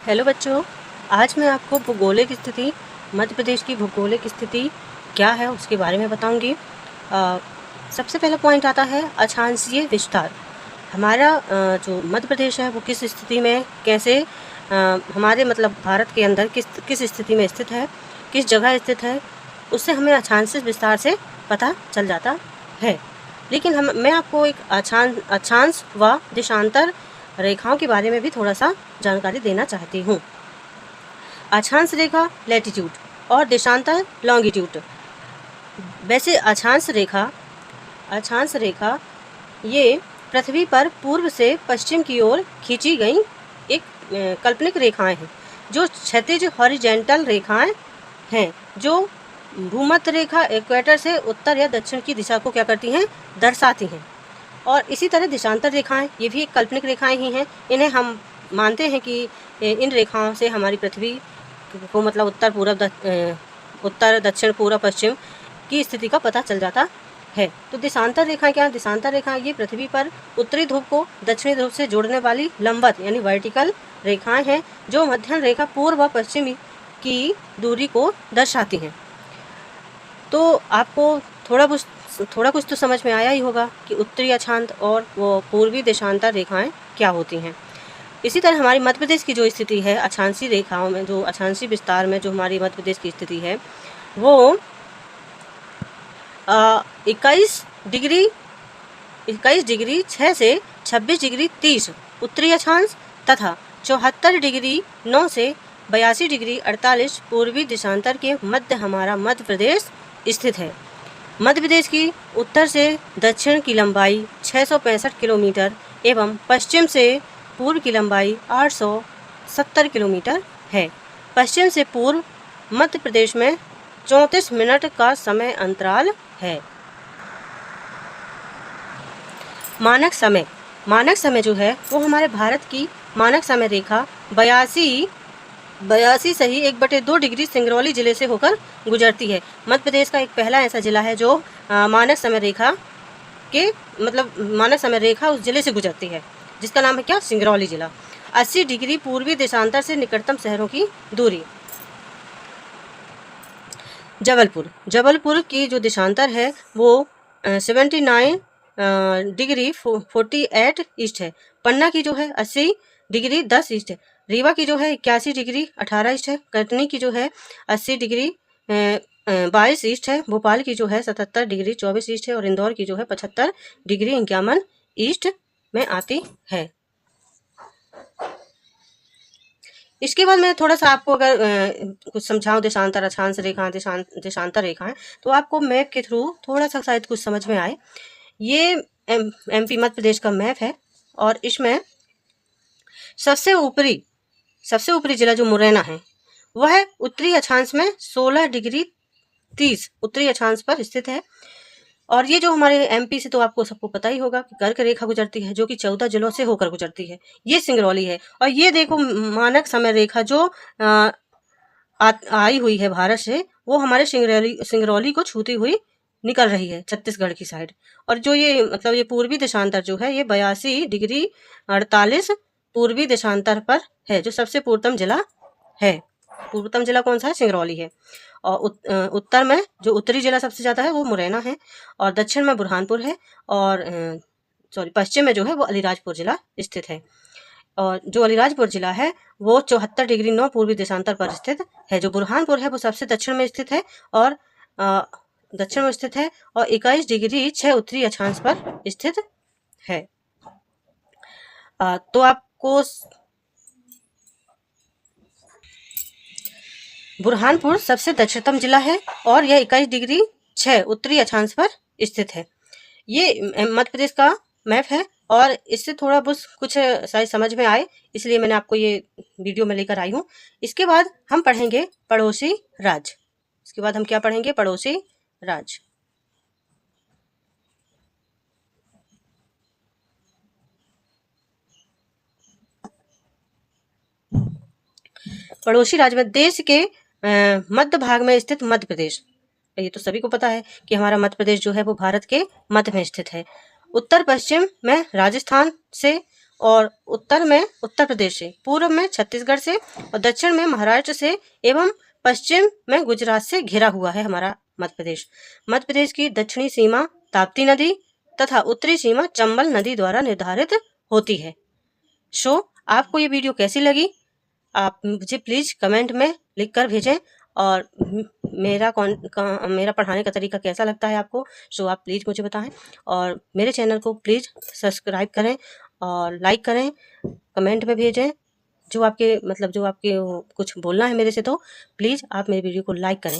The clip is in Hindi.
हेलो बच्चों, आज मैं आपको भूगोलिक स्थिति मध्य प्रदेश की भूगोलिक स्थिति क्या है उसके बारे में बताऊंगी। सबसे पहला पॉइंट आता है अक्षांशीय विस्तार। हमारा जो मध्य प्रदेश है वो किस स्थिति में कैसे हमारे मतलब भारत के अंदर किस स्थिति में स्थित है, किस जगह स्थित है, उससे हमें अक्षांशीय विस्तार से पता चल जाता है। लेकिन मैं आपको एक अक्षांश व देशांतर रेखाओं के बारे में भी थोड़ा सा जानकारी देना चाहती हूँ। अक्षांश रेखा लैटिट्यूड और देशांतर लॉन्गिट्यूड। वैसे अक्षांश रेखा ये पृथ्वी पर पूर्व से पश्चिम की ओर खींची गई एक काल्पनिक रेखाएं हैं, जो क्षैतिज हॉरिजेंटल रेखाएं हैं, जो भूमध्य रेखा इक्वेटर से उत्तर या दक्षिण की दिशा को क्या करती हैं, दर्शाती हैं। और इसी तरह देशांतर रेखाएं, ये भी एक काल्पनिक रेखाएं ही हैं। इन्हें हम मानते हैं कि इन रेखाओं से हमारी पृथ्वी को मतलब उत्तर दक्षिण पूर्व पश्चिम की स्थिति का पता चल जाता है। तो देशांतर रेखाएं क्या है? देशांतर रेखाएं ये पृथ्वी पर उत्तरी ध्रुव को दक्षिणी ध्रुव से जोड़ने वाली लंबवत यानी वर्टिकल रेखाएं हैं, जो मध्यम रेखा पूर्व व पश्चिमी की दूरी को दर्शाती हैं। तो आपको थोड़ा कुछ तो समझ में आया ही होगा कि उत्तरी अक्षांश और वो पूर्वी देशांतर रेखाएं क्या होती हैं। इसी तरह हमारी मध्य प्रदेश की जो स्थिति है अक्षांशीय रेखाओं में, जो अक्षांशीय विस्तार में जो हमारी मध्य प्रदेश की स्थिति है वो 21 डिग्री 6 से 26 डिग्री 30 उत्तरी अक्षांश तथा 74 डिग्री 9 से 82 डिग्री 48 पूर्वी देशांतर के मध्य हमारा मध्य प्रदेश स्थित है। मध्य प्रदेश की उत्तर से दक्षिण की लंबाई 665 किलोमीटर एवं पश्चिम से पूर्व की लंबाई 870 किलोमीटर है। पश्चिम से पूर्व मध्य प्रदेश में 34 मिनट का समय अंतराल है। मानक समय जो है वो हमारे भारत की मानक समय रेखा 82 सही 1/2 डिग्री सिंगरौली जिले से होकर गुजरती है। मध्य प्रदेश का एक पहला ऐसा जिला है जो मानक समय रेखा उस जिले से गुजरती है, जिसका नाम है क्या? सिंगरौली जिला। 80 डिग्री पूर्वी देशांतर से निकटतम शहरों की दूरी। जबलपुर की जो देशांतर है वो 79 डिग्री 48 ईस्ट है। पन्ना की जो है 80 डिग्री 10 ईस्ट है। रीवा की जो है 81 डिग्री 18 ईस्ट है। कटनी की जो है 80 डिग्री 22 ईस्ट है। भोपाल की जो है 77 डिग्री 24 ईस्ट है और इंदौर की जो है 75 डिग्री 51 ईस्ट में आती है। इसके बाद मैं थोड़ा सा आपको अगर कुछ समझाऊं देशांतर अक्षांश रेखाएं देशांतर रेखाएं, तो आपको मैप के थ्रू थोड़ा सा शायद कुछ समझ में आए। ये एमपी मध्य प्रदेश का मैप है और इसमें सबसे ऊपरी जिला जो मुरैना है वह उत्तरी अक्षांश में 16 डिग्री 30 उत्तरी अक्षांश पर स्थित है। और ये जो हमारे एमपी से तो आपको सबको पता ही होगा कि कर्क रेखा गुजरती है, जो कि 14 जिलों से होकर गुजरती है। ये सिंगरौली है। और ये देखो मानक समय रेखा जो आई हुई है भारत से, वो हमारे सिंगरौली को छूती हुई निकल रही है छत्तीसगढ़ की साइड। और जो ये मतलब ये पूर्वी देशांतर जो है ये 82 डिग्री 48 पूर्वी देशांतर पर है, जो सबसे पूर्वतम जिला है। पूर्वतम जिला कौन सा है? सिंगरौली है। और उत्तर में जो उत्तरी जिला सबसे ज़्यादा है वो मुरैना है और दक्षिण में बुरहानपुर है और पश्चिम में जो है वो अलीराजपुर जिला स्थित है। और जो अलीराजपुर जिला है वो 74 डिग्री 9 पूर्वी देशांतर पर स्थित है। जो बुरहानपुर है वो सबसे दक्षिण में स्थित है और 21 डिग्री 6 उत्तरी अक्षांश पर स्थित है। तो आपको बुरहानपुर सबसे दक्षिणतम जिला है और यह 21 डिग्री 6 उत्तरी अक्षांश पर स्थित है। ये मध्य प्रदेश का मैप है और इससे थोड़ा बहुत कुछ शायद समझ में आए, इसलिए मैंने आपको ये वीडियो में लेकर आई हूँ। इसके बाद हम पढ़ेंगे पड़ोसी राज्य। इसके बाद हम क्या पढ़ेंगे? पड़ोसी राज्य। पड़ोसी राज्य में देश के मध्य भाग में स्थित मध्य प्रदेश। ये तो सभी को पता है कि हमारा मध्य प्रदेश जो है वो भारत के मध्य में स्थित है। उत्तर पश्चिम में राजस्थान से और उत्तर में उत्तर प्रदेश से, पूर्व में छत्तीसगढ़ से और दक्षिण में महाराष्ट्र से एवं पश्चिम में गुजरात से घिरा हुआ है हमारा मध्य प्रदेश। मध्य प्रदेश की दक्षिणी सीमा ताप्ती नदी तथा उत्तरी सीमा चंबल नदी द्वारा निर्धारित होती है। आपको ये वीडियो कैसी लगी आप मुझे प्लीज़ कमेंट में लिख कर भेजें, और मेरा पढ़ाने का तरीका कैसा लगता है आपको, आप प्लीज़ मुझे बताएं, और मेरे चैनल को प्लीज़ सब्सक्राइब करें और लाइक करें, कमेंट में भेजें जो आपके कुछ बोलना है मेरे से, तो प्लीज़ आप मेरी वीडियो को लाइक करें।